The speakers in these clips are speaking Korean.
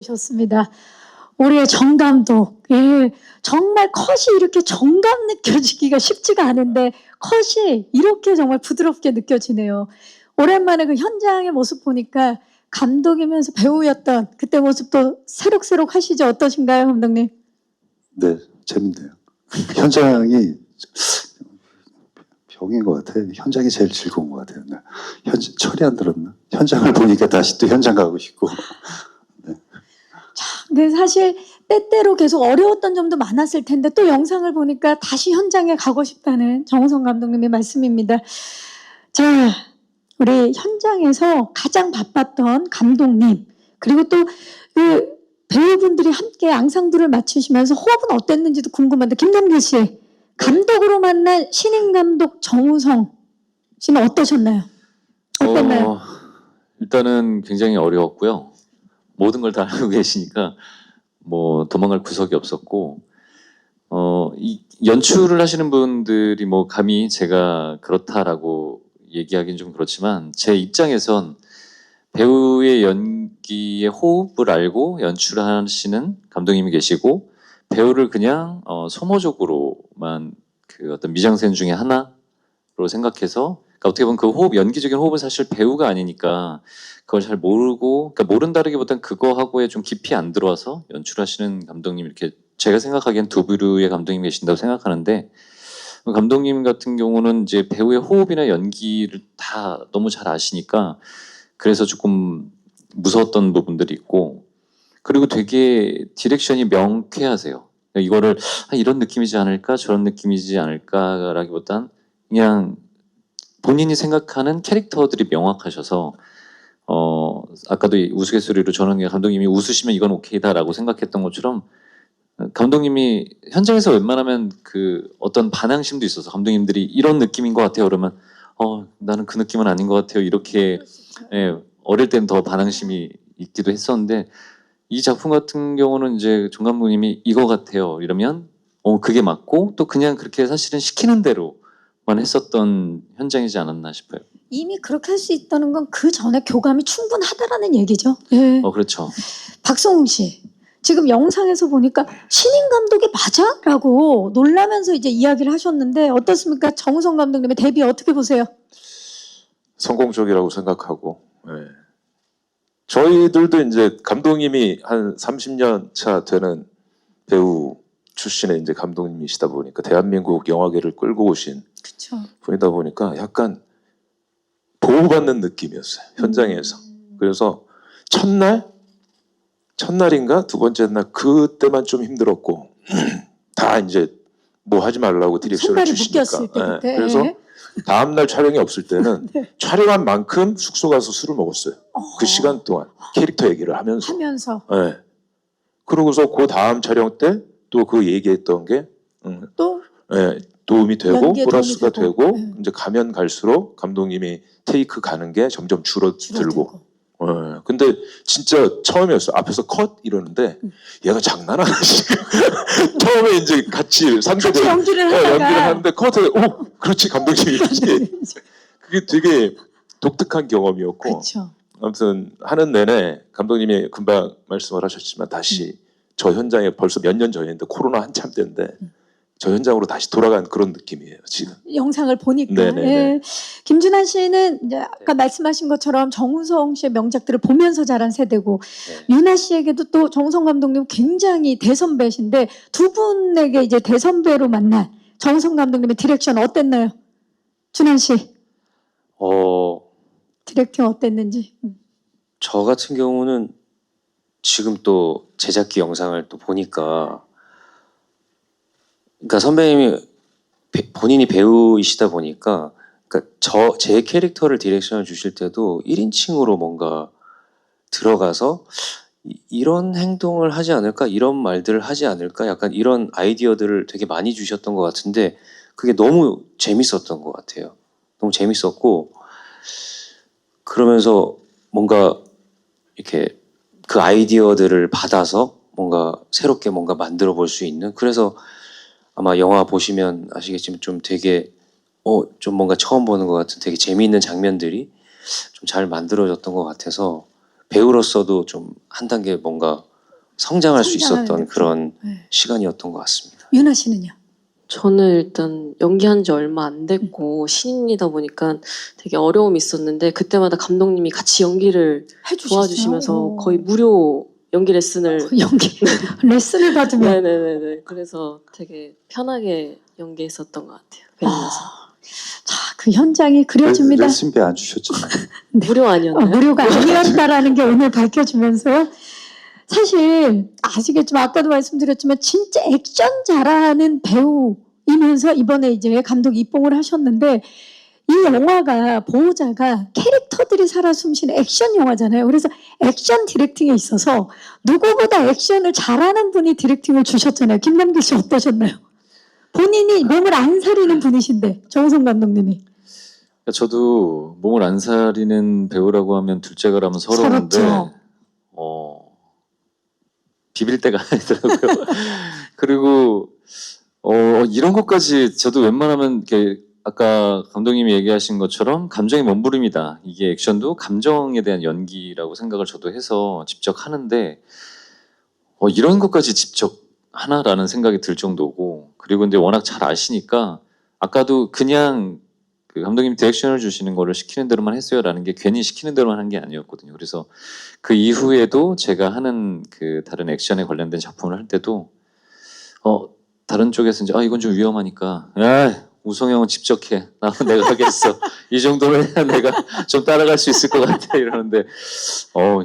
셨습니다. 우리의 정 감독, 예, 정말 컷이 이렇게 정감 느껴지기가 쉽지가 않은데 컷이 이렇게 정말 부드럽게 느껴지네요. 오랜만에 그 현장의 모습 보니까 감독이면서 배우였던 그때 모습도 새록새록 하시죠? 어떠신가요, 감독님? 네, 재밌네요. 현장이 병인 것 같아요. 현장이 제일 즐거운 것 같아요. 네. 철이 안 들었나? 현장을 보니까 다시 또 현장 가고 싶고. 근데 사실 때때로 계속 어려웠던 점도 많았을 텐데 또 영상을 보니까 다시 현장에 가고 싶다는 정우성 감독님의 말씀입니다. 자, 우리 현장에서 가장 바빴던 감독님, 그리고 또 그 배우분들이 함께 앙상블을 맡으시면서 호흡은 어땠는지도 궁금한데, 김남길 씨, 감독으로 만난 신인 감독 정우성 씨는 어떠셨나요? 어땠나요? 일단은 굉장히 어려웠고요. 모든 걸 다 알고 계시니까 뭐 도망갈 구석이 없었고, 이 연출을 하시는 분들이 뭐 감히 제가 그렇다라고 얘기하기는 좀 그렇지만, 제 입장에선 배우의 연기의 호흡을 알고 연출하시는 감독님이 계시고, 배우를 그냥 소모적으로만 그 어떤 미장센 중에 하나로 생각해서, 그러니까 어떻게 보면 그 호흡, 연기적인 호흡은 사실 배우가 아니니까 그걸 잘 모르고, 그러니까 모른다기보단 그거하고에 좀 깊이 안 들어와서 연출하시는 감독님, 이렇게 제가 생각하기엔 두 부류의 감독님이 계신다고 생각하는데, 감독님 같은 경우는 이제 배우의 호흡이나 연기를 다 너무 잘 아시니까 그래서 조금 무서웠던 부분들이 있고, 그리고 되게 디렉션이 명쾌하세요. 이거를 이런 느낌이지 않을까, 저런 느낌이지 않을까라기보단 그냥 본인이 생각하는 캐릭터들이 명확하셔서, 아까도 우스갯소리로 저는 그냥 감독님이 웃으시면 이건 오케이다라고 생각했던 것처럼, 감독님이 현장에서 웬만하면 그 어떤 반항심도 있어서, 감독님들이 이런 느낌인 것 같아요 그러면 나는 그 느낌은 아닌 것 같아요 이렇게, 예, 어릴 때는 더 반항심이 있기도 했었는데, 이 작품 같은 경우는 이제 정 감독님이 이거 같아요 이러면 그게 맞고, 또 그냥 그렇게 사실은 시키는 대로만 했었던 현장이지 않았나 싶어요. 이미 그렇게 할 수 있다는 건 그 전에 교감이 충분하다라는 얘기죠. 네. 그렇죠. 박성웅 씨, 지금 영상에서 보니까 신인 감독이 맞아? 라고 놀라면서 이제 이야기를 하셨는데 어떻습니까? 정우성 감독님의 데뷔 어떻게 보세요? 성공적이라고 생각하고, 예. 저희들도 이제 감독님이 한 30년 차 되는 배우 출신의 이제 감독님이시다 보니까, 대한민국 영화계를 끌고 오신 그렇죠. 분이다 보니까 약간 보호받는 느낌이었어요, 현장에서. 그래서 첫날인가 두 번째 날 그때만 좀 힘들었고 다 이제 뭐 하지 말라고 디렉션을 손발이 주시니까. 묶였을 때 그때. 그래서 다음날 촬영이 없을 때는 네. 촬영한 만큼 숙소 가서 술을 먹었어요. 그 시간 동안 캐릭터 얘기를 하면서. 예. 그러고서 그 다음 촬영 때 또 그 얘기했던 게 또 예, 도움이 되고 플러스가 도움이 되고, 네. 이제 가면 갈수록 감독님이 테이크 가는 게 점점 줄어들고. 예, 근데 진짜 처음이었어. 앞에서 컷 이러는데 얘가 장난 아니야 지금. 처음에 이제 같이 상대들 연기를 연기를 하다가 하는데 컷에 그렇지 감독님이 이렇게. 그게 되게 독특한 경험이었고. 그렇죠. 아무튼 하는 내내 감독님이 금방 말씀을 하셨지만 다시 저 현장에 벌써 몇 년 전인데, 코로나 한참 때인데 저 현장으로 다시 돌아간 그런 느낌이에요 지금. 영상을 보니까. 네네네. 예. 김준환 씨는 이제 아까 말씀하신 것처럼 정우성 씨의 명작들을 보면서 자란 세대고, 네. 유나 씨에게도 또 정우성 감독님 굉장히 대선배신데, 두 분에게 이제 대선배로 만난 정우성 감독님의 디렉션 어땠나요? 준환 씨, 디렉팅 어땠는지. 저 같은 경우는 지금 또 제작기 영상을 또 보니까, 그러니까 선배님이 본인이 배우이시다 보니까, 그러니까 제 캐릭터를 디렉션을 주실 때도 1인칭으로 뭔가 들어가서 이런 행동을 하지 않을까, 이런 말들을 하지 않을까, 약간 이런 아이디어들을 되게 많이 주셨던 것 같은데, 그게 너무 재밌었던 것 같아요. 너무 재밌었고, 그러면서 뭔가 이렇게 그 아이디어들을 받아서 뭔가 새롭게 뭔가 만들어 볼 수 있는, 그래서 아마 영화 보시면 아시겠지만 좀 되게 좀 뭔가 처음 보는 것 같은 되게 재미있는 장면들이 좀 잘 만들어졌던 것 같아서, 배우로서도 좀 한 단계 뭔가 성장할 수 성장하는 있었던 느낌. 그런 네. 시간이었던 것 같습니다. 유나 씨는요? 저는 일단 연기한 지 얼마 안 됐고 신인이다 보니까 되게 어려움이 있었는데 그때마다 감독님이 같이 연기를 해주셨어요? 도와주시면서 오. 거의 무료 연기 레슨을 연기 레슨을 받으면 네네네네 그래서 되게 편하게 연기했었던 것 같아요. 배우면서 자, 그 현장이 그려집니다. 레슨비 안 주셨잖아요. 무료 아니었나요? 무료가 아니었다라는 게 오늘 밝혀지면서요. 사실 아시겠지만 아까도 말씀드렸지만 진짜 액션 잘하는 배우이면서 이번에 이제 감독 입봉을 하셨는데 이 영화가 보호자가 캐릭터들이 살아 숨쉬는 액션 영화잖아요. 그래서 액션 디렉팅에 있어서 누구보다 액션을 잘하는 분이 디렉팅을 주셨잖아요. 김남길 씨 어떠셨나요? 본인이 몸을 안 사리는 분이신데 정우성 감독님이 그러니까 저도 몸을 안 사리는 배우라고 하면 둘째가라면 서러운데 서럽죠. 비빌 때가 아니더라고요. 그리고 이런 것까지 저도 웬만하면 이렇게 아까 감독님이 얘기하신 것처럼 감정의 몸부림이다. 이게 액션도 감정에 대한 연기라고 생각을 저도 해서 직접 하는데 이런 것까지 직접 하나라는 생각이 들 정도고 그리고 근데 워낙 잘 아시니까 아까도 그냥 그 감독님 디렉션을 주시는 거를 시키는 대로만 했어요라는 게 괜히 시키는 대로만 한 게 아니었거든요. 그래서 그 이후에도 제가 하는 그 다른 액션에 관련된 작품을 할 때도 다른 쪽에서 이제 이건 좀 위험하니까 우성 형은 직접 해. 나는 내가 하겠어. 이 정도면 해야 내가 좀 따라갈 수 있을 것 같아 이러는데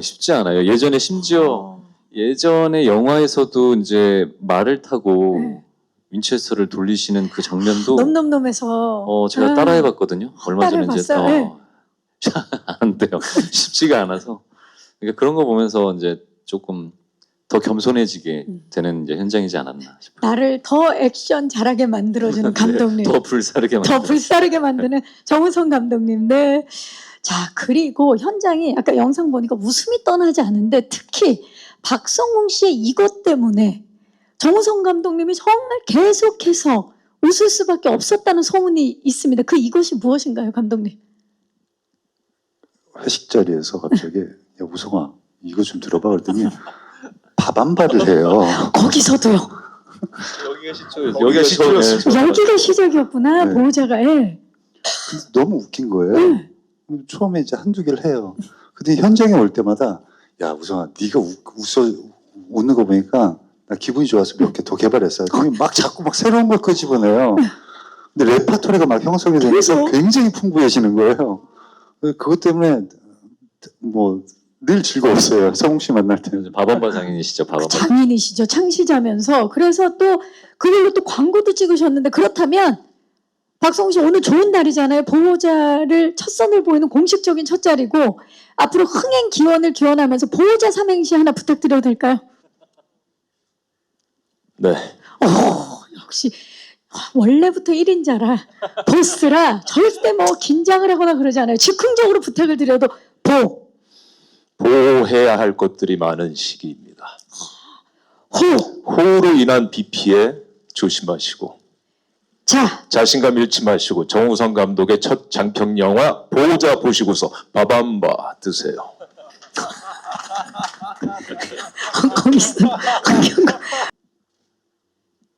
쉽지 않아요. 예전에 심지어 예전에 영화에서도 이제 말을 타고 네. 윈체스터를 돌리시는 그 장면도 넘넘넘해서 제가 따라해봤거든요. 얼마 전에 이제 따라해봤어요? 네. 안 돼요. 쉽지가 않아서. 그러니까 그런 거 보면서 이제 조금 더 겸손해지게 되는 이제 현장이지 않았나 싶어요. 나를 더 액션 잘하게 만들어주는 감독님. 더 불사르게 더 불사르게 만드는 정우성 감독님. 네. 자, 그리고 현장이 아까 영상 보니까 웃음이 떠나지 않는데 특히 박성웅 씨의 이것 때문에 정우성 감독님이 정말 계속해서 웃을 수밖에 없었다는 소문이 있습니다. 그 이것이 무엇인가요, 감독님? 회식 자리에서 갑자기 야 우성아 이거 좀 들어봐 그랬더니 밥 한 발을 해요. 거기서도요. 여기가 시초였어요. 여기가 시작이었구나, 네. 보호자가. 예. 근데 너무 웃긴 거예요. 처음에 이제 한두 개를 해요. 근데 현장에 올 때마다 야 우성아 네가 웃는 거 보니까 나 기분이 좋아서 몇 개 더 개발했어요. 그러면 막 자꾸 막 새로운 걸 끄집어내요. 근데 레파토리가 막 형성이 되니까 그래서? 굉장히 풍부해지는 거예요. 그것 때문에 뭐 늘 즐거웠어요. 성웅 씨 만날 때는. 밥한바 장인이시죠. 밥한바. 장인이시죠, 창시자면서. 그래서 또 그걸로 또 광고도 찍으셨는데 그렇다면 박성웅 씨 오늘 좋은 날이잖아요. 보호자를 첫 선을 보이는 공식적인 첫 자리고 앞으로 흥행 기원을 기원하면서 보호자 삼행시 하나 부탁드려도 될까요? 네. 역시 원래부터 1인자라 보스라 절대 뭐 긴장을 하거나 그러지 않아요. 즉흥적으로 부탁을 드려도 보호해야 할 것들이 많은 시기입니다. 호, 호우로 인한 비 피해 조심하시고 자, 자신감 잃지 마시고 정우성 감독의 첫 장편 영화 보호자 보시고서 밥 한 바 드세요. 거기서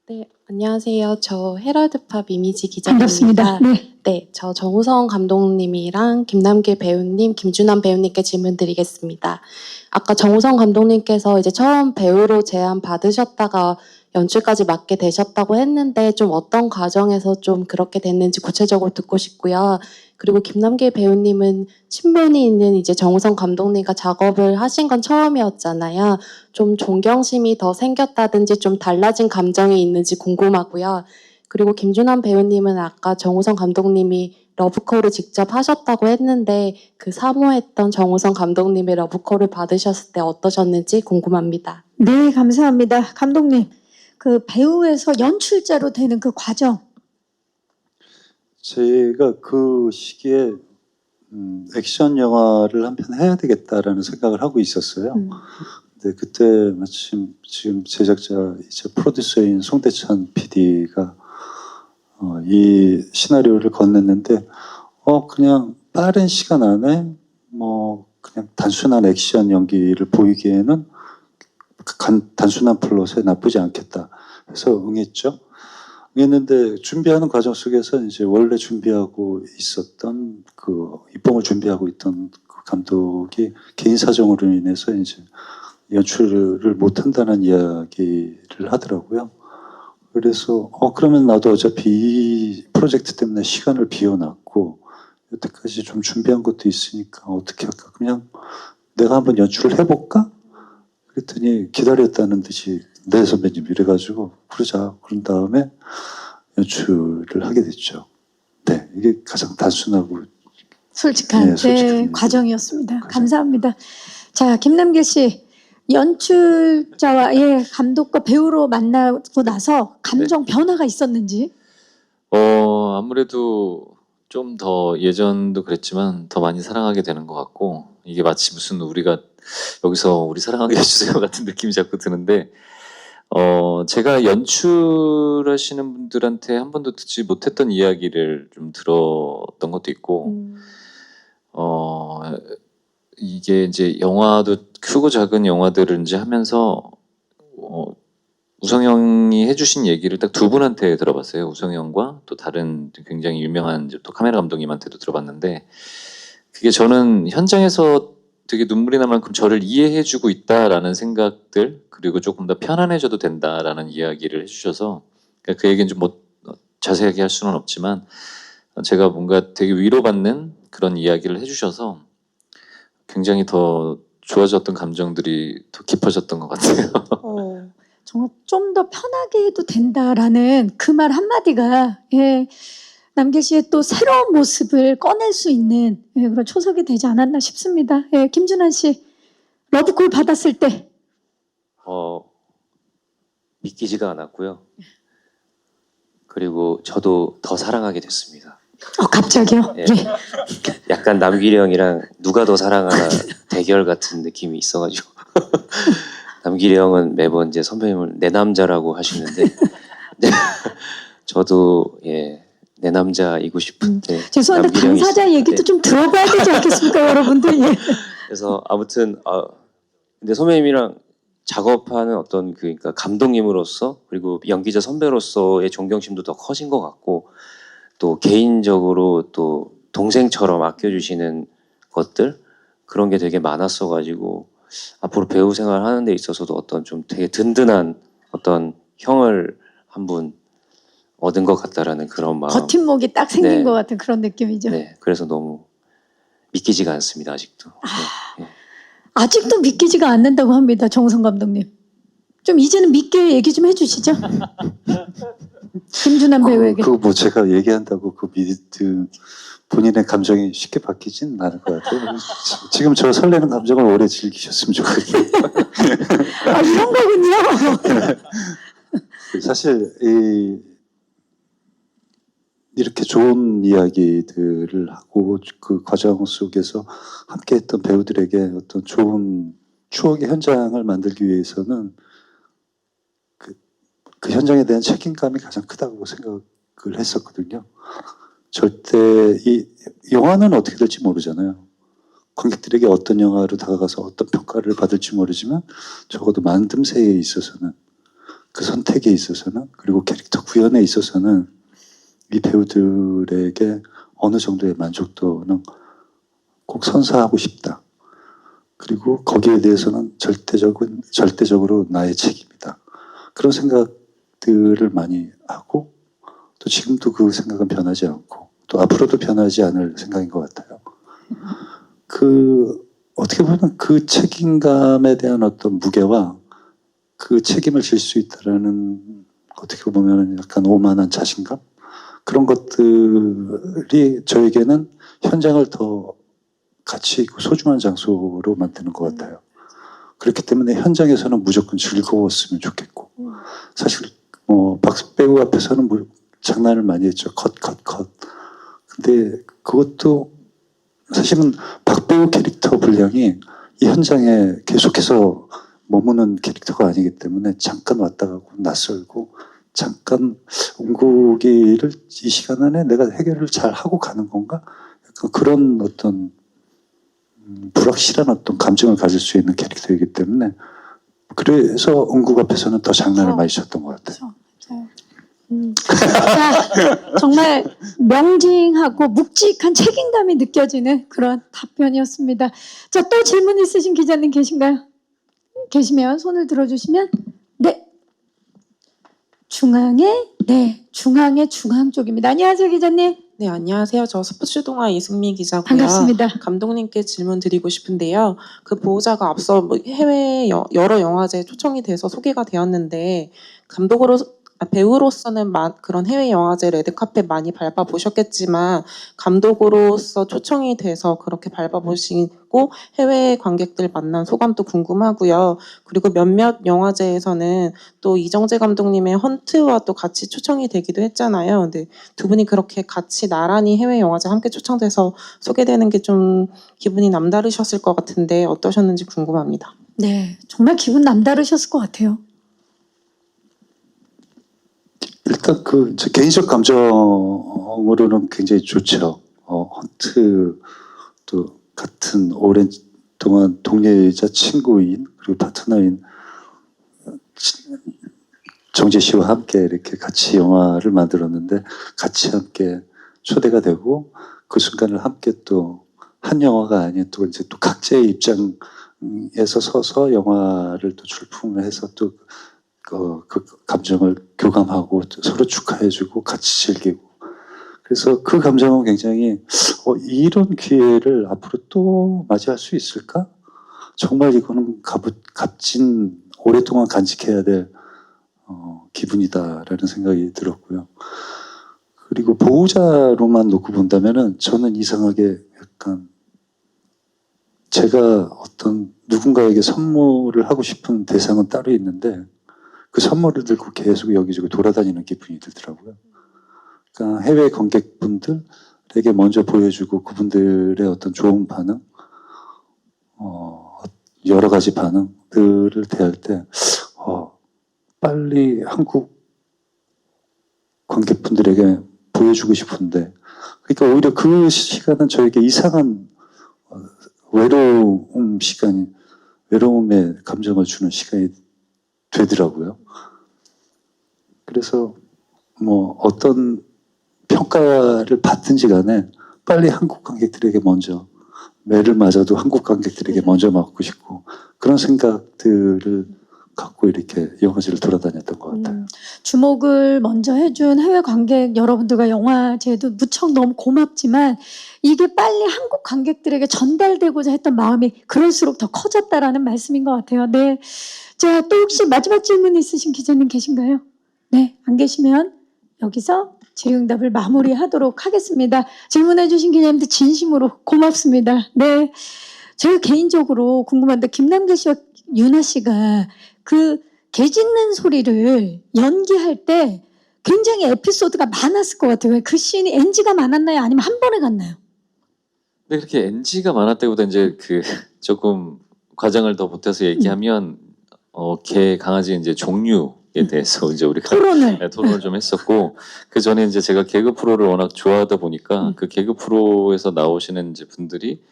네, 안녕하세요. 저 헤럴드팝 이미지 기자입니다. 반갑습니다. 네. 네, 저 정우성 감독님이랑 김남길 배우님, 김준환 배우님께 질문 드리겠습니다. 아까 정우성 감독님께서 이제 처음 배우로 제안 받으셨다가 연출까지 맡게 되셨다고 했는데 좀 어떤 과정에서 좀 그렇게 됐는지 구체적으로 듣고 싶고요. 그리고 김남길 배우님은 친분이 있는 이제 정우성 감독님과 작업을 하신 건 처음이었잖아요. 좀 존경심이 더 생겼다든지 좀 달라진 감정이 있는지 궁금하고요. 그리고 김준환 배우님은 아까 정우성 감독님이 러브콜을 직접 하셨다고 했는데 그 사모했던 정우성 감독님의 러브콜을 받으셨을 때 어떠셨는지 궁금합니다. 네, 감사합니다. 감독님, 그 배우에서 연출자로 되는 그 과정. 제가 그 시기에 액션 영화를 한 편 해야 되겠다라는 생각을 하고 있었어요. 근데 그때 마침 지금 제작자이자 프로듀서인 송대찬 PD가 이 시나리오를 건넸는데 그냥 빠른 시간 안에 뭐 그냥 단순한 액션 연기를 보이기에는 단순한 플롯에 나쁘지 않겠다 해서 응했죠. 응했는데 준비하는 과정 속에서 이제 원래 준비하고 있었던 입봉을 준비하고 있던 그 감독이 개인 사정으로 인해서 이제 연출을 못 한다는 이야기를 하더라고요. 그래서 그러면 나도 어차피 이 프로젝트 때문에 시간을 비워놨고 여태까지 좀 준비한 것도 있으니까 어떻게 할까? 그냥 내가 한번 연출을 해볼까? 그랬더니 기다렸다는 듯이 네 선배님 이래가지고 그러자. 그런 다음에 연출을 하게 됐죠. 네, 이게 가장 단순하고 솔직한 네, 솔직한 네, 얘기. 과정이었습니다. 과정. 감사합니다. 자, 김남길 씨. 연출자와 감독과 배우로 만나고 나서 감정 변화가 있었는지. 아무래도 좀 더 예전도 그랬지만 더 많이 사랑하게 되는 것 같고 이게 마치 무슨 우리가 여기서 우리 사랑하게 해주세요 같은 느낌이 자꾸 드는데 제가 연출하시는 분들한테 한 번도 듣지 못했던 이야기를 좀 들었던 것도 있고 이게 이제 영화도 크고 작은 영화들을 이제 하면서 우성형이 해주신 얘기를 딱 두 분한테 들어봤어요. 우성형과 또 다른 굉장히 유명한 이제 또 카메라 감독님한테도 들어봤는데 그게 저는 현장에서 되게 눈물이 날 만큼 저를 이해해주고 있다라는 생각들 그리고 조금 더 편안해져도 된다라는 이야기를 해주셔서 그 얘기는 좀 뭐 자세하게 할 수는 없지만 제가 뭔가 되게 위로받는 그런 이야기를 해주셔서 굉장히 더 좋아졌던 감정들이 더 깊어졌던 것 같아요. 정말 좀 더 편하게 해도 된다라는 그 말 한마디가 남길 씨의 또 새로운 모습을 꺼낼 수 있는 그런 초석이 되지 않았나 싶습니다. 김준환 씨, 러브콜 받았을 때 믿기지가 않았고요. 그리고 저도 더 사랑하게 됐습니다. 갑자기요? 예. 약간 남길이 형이랑 누가 더 사랑하나 대결 같은 느낌이 있어가지고 남길이 형은 매번 이제 선배님을 내 남자라고 하시는데 저도 내 남자이고 싶은데 죄송한데 남길이 형이 당사자 얘기도 네. 좀 들어봐야 되지 않겠습니까, 여러분들? 그래서 아무튼 근데 선배님이랑 작업하는 어떤 그러니까 감독님으로서 그리고 연기자 선배로서의 존경심도 더 커진 것 같고 또 개인적으로 또 동생처럼 아껴주시는 것들 그런 게 되게 많았어가지고 앞으로 배우 생활 하는 데 있어서도 어떤 좀 되게 든든한 어떤 형을 한 분 얻은 것 같다라는 그런 마음. 버팀목이 딱 생긴 네. 것 같은 그런 느낌이죠. 네, 그래서 너무 믿기지가 않습니다 아직도. 아직도 믿기지가 않는다고 합니다, 정우성 감독님. 좀 이제는 믿게 얘기 좀 해주시죠. 김준환 배우에게. 뭐 제가 얘기한다고 본인의 감정이 쉽게 바뀌진 않을 것 같아요. 지금 저 설레는 감정을 오래 즐기셨으면 좋겠어요. 이런 거군요. 사실 이렇게 좋은 이야기들을 하고 그 과정 속에서 함께했던 배우들에게 어떤 좋은 추억의 현장을 만들기 위해서는 그 현장에 대한 책임감이 가장 크다고 생각을 했었거든요. 절대 이 영화는 어떻게 될지 모르잖아요. 관객들에게 어떤 영화로 다가가서 어떤 평가를 받을지 모르지만 적어도 만듦새에 있어서는 그 선택에 있어서는 그리고 캐릭터 구현에 있어서는 이 배우들에게 어느 정도의 만족도는 꼭 선사하고 싶다. 그리고 거기에 대해서는 절대적으로 나의 책임이다. 그런 생각들을 많이 하고 또 지금도 그 생각은 변하지 않고 또 앞으로도 변하지 않을 생각인 것 같아요. 어떻게 보면 그 책임감에 대한 어떤 무게와 그 책임을 질 수 있다라는 어떻게 보면 약간 오만한 자신감? 그런 것들이 저에게는 현장을 더 가치 있고 소중한 장소로 만드는 것 같아요. 그렇기 때문에 현장에서는 무조건 즐거웠으면 좋겠고 사실 박수 배우 앞에서는 장난을 많이 했죠. 컷. 근데 그것도 사실은 박배우 캐릭터 분량이 이 현장에 계속해서 머무는 캐릭터가 아니기 때문에 잠깐 왔다 가고 낯설고 잠깐 옹국이를 이 시간 안에 내가 해결을 잘 하고 가는 건가? 약간 그런 어떤 불확실한 어떤 감정을 가질 수 있는 캐릭터이기 때문에 그래서 은국 앞에서는 더 장난을 어. 많이 쳤던 것 같아요. 자, 정말 명징하고 묵직한 책임감이 느껴지는 그런 답변이었습니다. 자, 또 질문 있으신 기자님 계신가요? 계시면 손을 들어주시면 네. 중앙의 중앙 쪽입니다. 안녕하세요, 기자님. 네, 안녕하세요. 저 스포츠동아 이승미 기자고요. 반갑습니다. 감독님께 질문 드리고 싶은데요. 그 보호자가 앞서 뭐 해외 여러 영화제에 초청이 돼서 소개가 되었는데 배우로서는 그런 해외 영화제 레드카펫 많이 밟아보셨겠지만 감독으로서 초청이 돼서 그렇게 밟아보시고 해외 관객들 만난 소감도 궁금하고요. 그리고 몇몇 영화제에서는 또 이정재 감독님의 헌트와 또 같이 초청이 되기도 했잖아요. 근데 두 분이 그렇게 같이 나란히 해외 영화제 함께 초청돼서 소개되는 게 좀 기분이 남다르셨을 것 같은데 어떠셨는지 궁금합니다. 네, 정말 기분 남다르셨을 것 같아요. 일단 제 개인적 감정으로는 굉장히 좋죠. 헌트도 같은 오랜 동안 동료이자 친구인 그리고 파트너인 정재 씨와 함께 이렇게 같이 영화를 만들었는데 같이 함께 초대가 되고 그 순간을 함께 또 한 영화가 아닌 또 이제 또 각자의 입장에서 서서 영화를 또 출품해서 또 그 감정을 교감하고 서로 축하해주고 같이 즐기고 그래서 그 감정은 굉장히 이런 기회를 앞으로 또 맞이할 수 있을까? 정말 이거는 값진 오랫동안 간직해야 될 기분이다라는 생각이 들었고요. 그리고 보호자로만 놓고 본다면은 저는 이상하게 약간 제가 어떤 누군가에게 선물을 하고 싶은 대상은 따로 있는데 그 선물을 들고 계속 여기저기 돌아다니는 기분이 들더라고요. 그러니까 해외 관객분들에게 먼저 보여주고 그분들의 어떤 좋은 반응, 여러 가지 반응들을 대할 때 빨리 한국 관객분들에게 보여주고 싶은데 그러니까 오히려 그 시간은 저에게 이상한 외로움의 감정을 주는 시간이 되더라고요. 그래서 뭐 어떤 평가를 받든지 간에 빨리 한국 관객들에게 먼저 매를 맞아도 한국 관객들에게 먼저 맞고 싶고 그런 생각들을 갖고 이렇게 영화제를 돌아다녔던 것 같아요. 주목을 먼저 해준 해외 관객 여러분들과 영화제도 무척 너무 고맙지만 이게 빨리 한국 관객들에게 전달되고자 했던 마음이 그럴수록 더 커졌다라는 말씀인 것 같아요. 네. 자, 또 혹시 마지막 질문 있으신 기자님 계신가요? 네, 안 계시면 여기서 질의응답을 마무리하도록 하겠습니다. 질문해주신 기자님들 진심으로 고맙습니다. 네. 제가 개인적으로 궁금한데 김남길 씨와 윤아 씨가 그 개 짖는 소리를 연기할 때 굉장히 에피소드가 많았을 것 같아요. 그 씬이 NG가 많았나요? 아니면 한 번에 갔나요? 근데 그렇게 NG가 많았다기보다 이제 조금 과장을 더 보태서 얘기하면 개 강아지 이제 종류에 대해서 이제 우리가 토론을 좀 했었고 그 전에 이제 제가 개그 프로를 워낙 좋아하다 보니까 그 개그 프로에서 나오시는 이제 분들이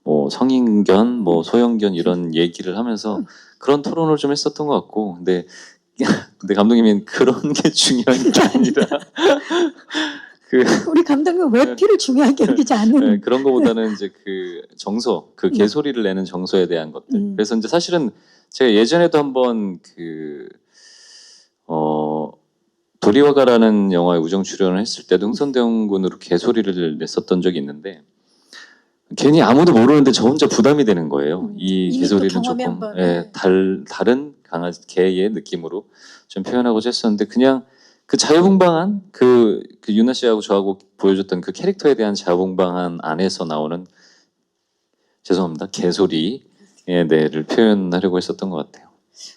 뭐 성인견, 뭐 소형견 이런 얘기를 하면서 그런 토론을 좀 했었던 것 같고 근데 감독님은 그런 게 중요한 게 아니라 우리 감독님 외피를 중요하게 여기지 않는 네, 그런 거보다는 이제 그 정서, 그 개소리를 내는 정서에 대한 것들. 그래서 이제 사실은 제가 예전에도 한번 도리와가라는 영화에 우정 출연을 했을 때도 흥선대원군으로 개소리를 냈었던 적이 있는데 괜히 아무도 모르는데 저 혼자 부담이 되는 거예요. 이 이미 개소리는 또 경험이 조금 한번, 네. 다른 강아지 개의 느낌으로 좀 표현하고자 했었는데 그냥 그 자유분방한 그 윤아 씨하고 저하고 보여줬던 그 캐릭터에 대한 자유분방한 안에서 나오는 죄송합니다 개소리에 대해를 표현하려고 했었던 것 같아요.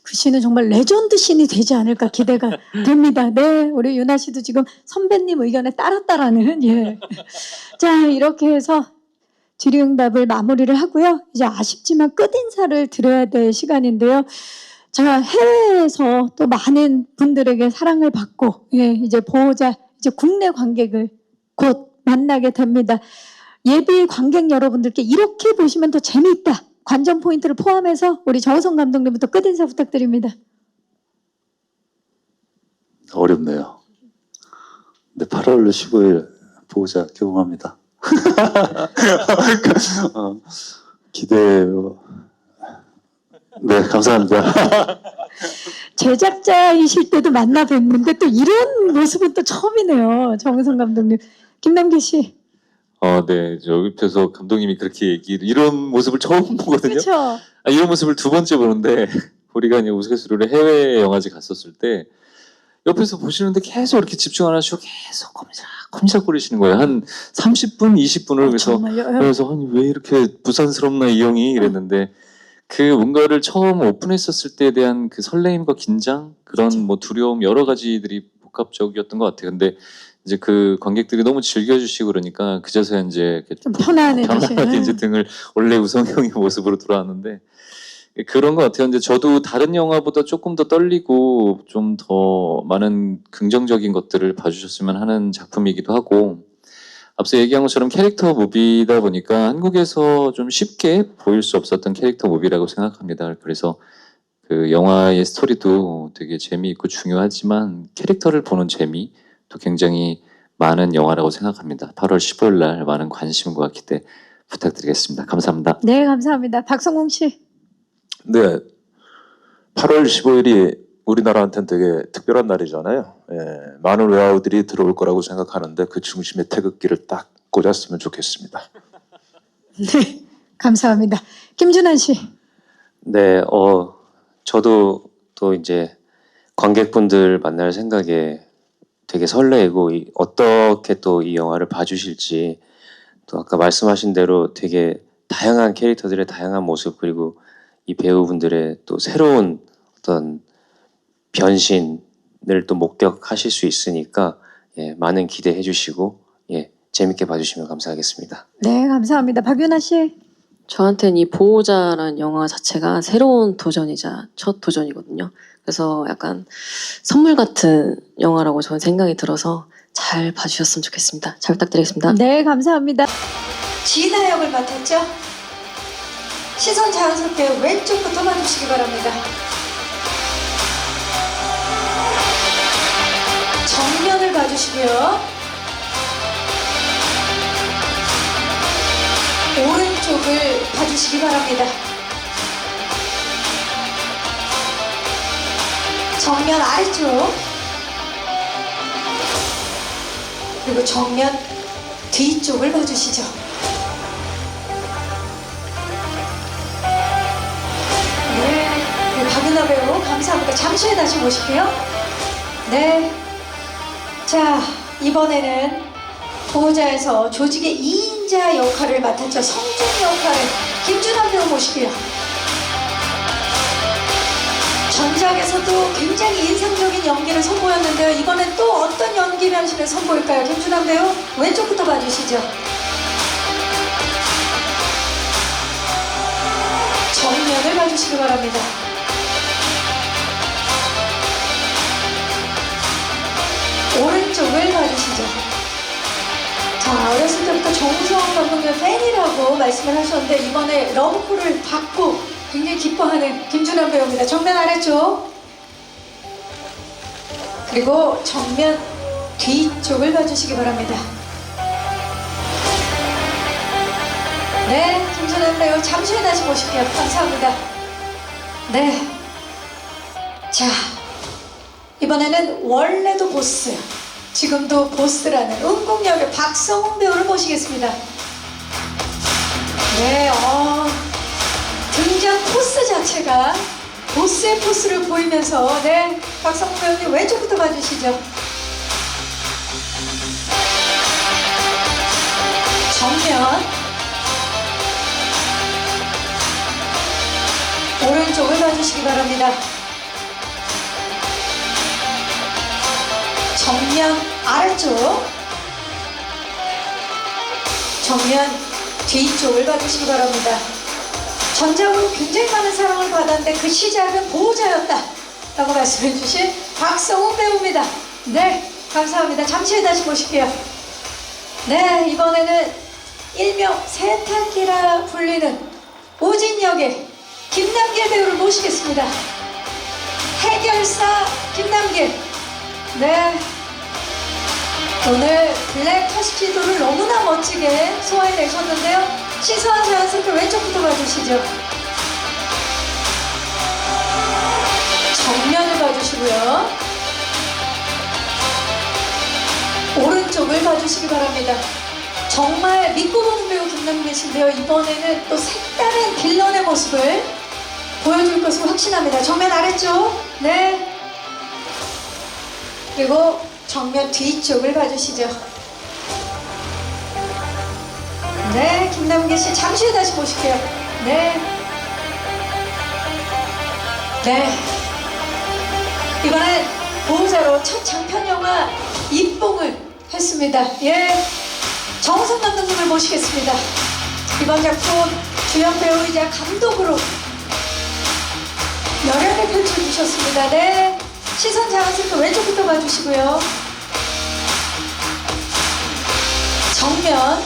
그 씬은 정말 레전드 씬이 되지 않을까 기대가 됩니다. 네, 우리 윤아 씨도 지금 선배님 의견에 따랐다라는 예. 자, 이렇게 해서 질의응답을 마무리를 하고요. 이제 아쉽지만 끝인사를 드려야 될 시간인데요. 자, 해외에서 또 많은 분들에게 사랑을 받고 이제 보호자, 이제 국내 관객을 곧 만나게 됩니다. 예비 관객 여러분들께 이렇게 보시면 더 재미있다. 관전 포인트를 포함해서 우리 정우성 감독님부터 끝인사 부탁드립니다. 어렵네요. 네, 8월 15일 보호자 개봉합니다. 기대해요. 네, 감사합니다. 제작자이실 때도 만나 뵀는데 또 이런 모습은 또 처음이네요. 정우성 감독님. 김남길 씨. 네. 저 옆에서 감독님이 그렇게 이런 모습을 처음 보거든요. 그렇죠. 이런 모습을 두 번째 보는데 우리가 이제 우스갯소리로 해외 영화제 갔었을 때 옆에서 보시는데 계속 이렇게 집중 안 하시고 계속 꼼짝거리시는 거예요. 한 30분, 20분을 그래서 정말요? 그래서 아니 왜 이렇게 부산스럽나 이 형이 이랬는데 그 뭔가를 처음 오픈했었을 때에 대한 그 설레임과 긴장 그런 뭐 두려움 여러 가지들이 복합적이었던 것 같아요. 근데 이제 그 관객들이 너무 즐겨주시고 그러니까 그제서야 이제 이렇게 좀 편안해지시는. 편안하게 이제 등을 원래 우성형의 모습으로 돌아왔는데 그런 것 같아요. 근데 저도 다른 영화보다 조금 더 떨리고 좀 더 많은 긍정적인 것들을 봐주셨으면 하는 작품이기도 하고 앞서 얘기한 것처럼 캐릭터 무비다 보니까 한국에서 좀 쉽게 보일 수 없었던 캐릭터 무비라고 생각합니다. 그래서 그 영화의 스토리도 되게 재미있고 중요하지만 캐릭터를 보는 재미 또 굉장히 많은 영화라고 생각합니다. 8월 15일 날 많은 관심과 기대 부탁드리겠습니다. 감사합니다. 네, 감사합니다. 박성공 씨. 네, 8월 15일이 우리나라한테는 되게 특별한 날이잖아요. 예, 많은 외화우들이 들어올 거라고 생각하는데 그 중심에 태극기를 딱 꽂았으면 좋겠습니다. 네, 감사합니다. 김준환 씨. 네, 저도 또 이제 관객분들 만날 생각에 되게 설레고 어떻게 또 이 영화를 봐주실지 또 아까 말씀하신 대로 되게 다양한 캐릭터들의 다양한 모습 그리고 이 배우분들의 또 새로운 어떤 변신을 또 목격하실 수 있으니까 예, 많은 기대해 주시고 예, 재밌게 봐주시면 감사하겠습니다. 네, 감사합니다. 박윤아 씨. 저한테는 이 보호자란 영화 자체가 새로운 도전이자 첫 도전이거든요. 그래서 약간 선물 같은 영화라고 저는 생각이 들어서 잘 봐주셨으면 좋겠습니다. 잘 부탁드리겠습니다. 네, 감사합니다. 진아 역을 맡았죠? 시선 자연스럽게 왼쪽부터 봐주시기 바랍니다. 정면을 봐주시고요. 오른쪽을 봐주시기 바랍니다. 정면 아래쪽 그리고 정면 뒤쪽을 봐주시죠. 네, 박윤아 배우 감사합니다. 잠시 후에 다시 모실게요. 네, 자 이번에는 보호자에서 조직의 2인자 역할을 맡았죠. 성종 역할을 김준환 배우 모시고요. 전작에서도 굉장히 인상적인 연기를 선보였는데요. 이번엔 또 어떤 연기 변신을 선보일까요? 김준환 배우 왼쪽부터 봐주시죠. 정면을 봐주시기 바랍니다. 오른쪽을 봐주시죠. 자, 어렸을 때부터 정우성 감독님 팬이라고 말씀을 하셨는데 이번에 러브콜을 받고 굉장히 기뻐하는 김준환 배우입니다. 정면 아래쪽 그리고 정면 뒤쪽을 봐주시기 바랍니다. 네, 김준환 배우 잠시 후에 다시 모실게요. 감사합니다. 네, 자 이번에는 원래도 보스 지금도 보스라는 은공역의 박성훈 배우를 모시겠습니다. 네, 등장 포스 자체가 보스의 포스를 보이면서 네, 박성훈 배우님 왼쪽부터 봐주시죠. 정면 오른쪽을 봐주시기 바랍니다. 정면 아래쪽 정면 뒤쪽을 봐주시기 바랍니다. 전작으로 굉장히 많은 사랑을 받았는데 그 시작은 보호자였다 라고 말씀해 주신 박성훈 배우입니다. 네, 감사합니다. 잠시 후에 다시 보실게요. 네, 이번에는 일명 세탁기라 불리는 오진 역의 김남길 배우를 모시겠습니다. 해결사 김남길. 네. 오늘 블랙 터시도를 너무나 멋지게 소화해내셨는데요. 시선 자연스럽게 왼쪽부터 봐주시죠. 정면을 봐주시고요. 오른쪽을 봐주시기 바랍니다. 정말 믿고 보는 배우 김남길 씨인데요. 이번에는 또 색다른 빌런의 모습을 보여줄 것을 확신합니다. 정면 아래쪽. 네. 그리고 정면 뒤쪽을 봐주시죠. 네, 김남길 씨 잠시 후에 다시 보실게요. 네. 네. 이번엔 보호자로 첫 장편 영화 입봉을 했습니다. 예. 정우성 감독님을 모시겠습니다. 이번 작품 주연 배우이자 감독으로 열연을 펼쳐주셨습니다. 네. 시선 자연스럽게 왼쪽부터 봐주시고요. 정면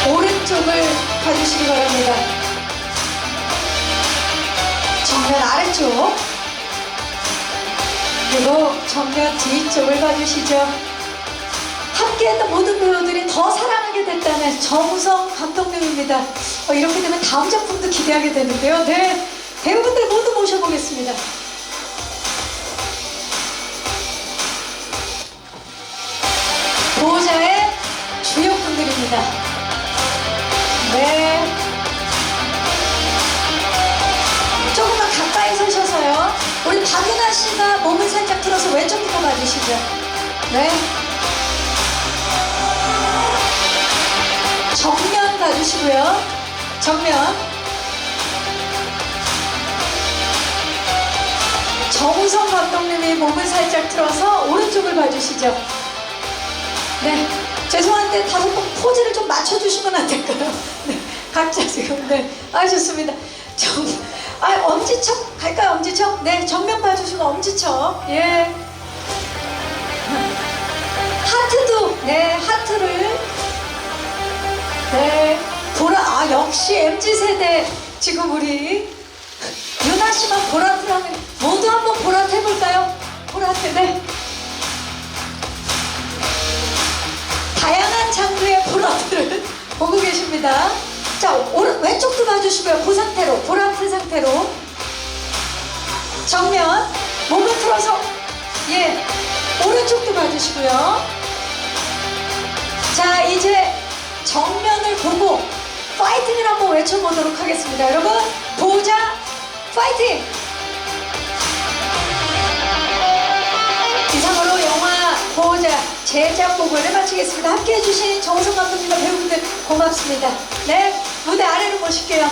오른쪽을 봐주시기 바랍니다. 정면 아래쪽 그리고 정면 뒤쪽을 봐주시죠. 함께했던 모든 배우들이 더 사랑하게 됐다는 정우성 감독님입니다. 이렇게 되면 다음 작품도 기대하게 되는데요. 네, 배우분들 모두 모셔보겠습니다. 보호자의 주역분들입니다. 네. 조금만 가까이 서셔서요. 우리 박은하 씨가 몸을 살짝 들어서 왼쪽부터 봐주시죠. 네. 정면 봐주시고요. 정면. 정우성 감독님이 몸을 살짝 틀어서 오른쪽을 봐주시죠. 네. 죄송한데 다섯 번 포즈를 좀 맞춰주시면 안 될까요? 네. 각자 지금. 네. 좋습니다. 엄지척 갈까요? 엄지척? 네. 정면 봐주시고 엄지척. 예. 하트도. 네. 하트를. 네. 역시 MZ세대. 지금 우리 유나 씨만 보라트 하면 모두 한번 보라트 해볼까요? 보라트. 네. 다양한 장르의 보라트를 보고 계십니다. 자, 왼쪽도 봐주시고요. 그 상태로, 보라트 상태로. 정면, 몸을 풀어서, 예, 오른쪽도 봐주시고요. 자, 이제 정면을 보고 파이팅을 한번 외쳐보도록 하겠습니다. 여러분, 보호자 파이팅! 이상으로 영화 보호자 제작 보고를 마치겠습니다. 함께해 주신 정우성 감독님과 배우분들 고맙습니다. 네, 무대 아래로 모실게요.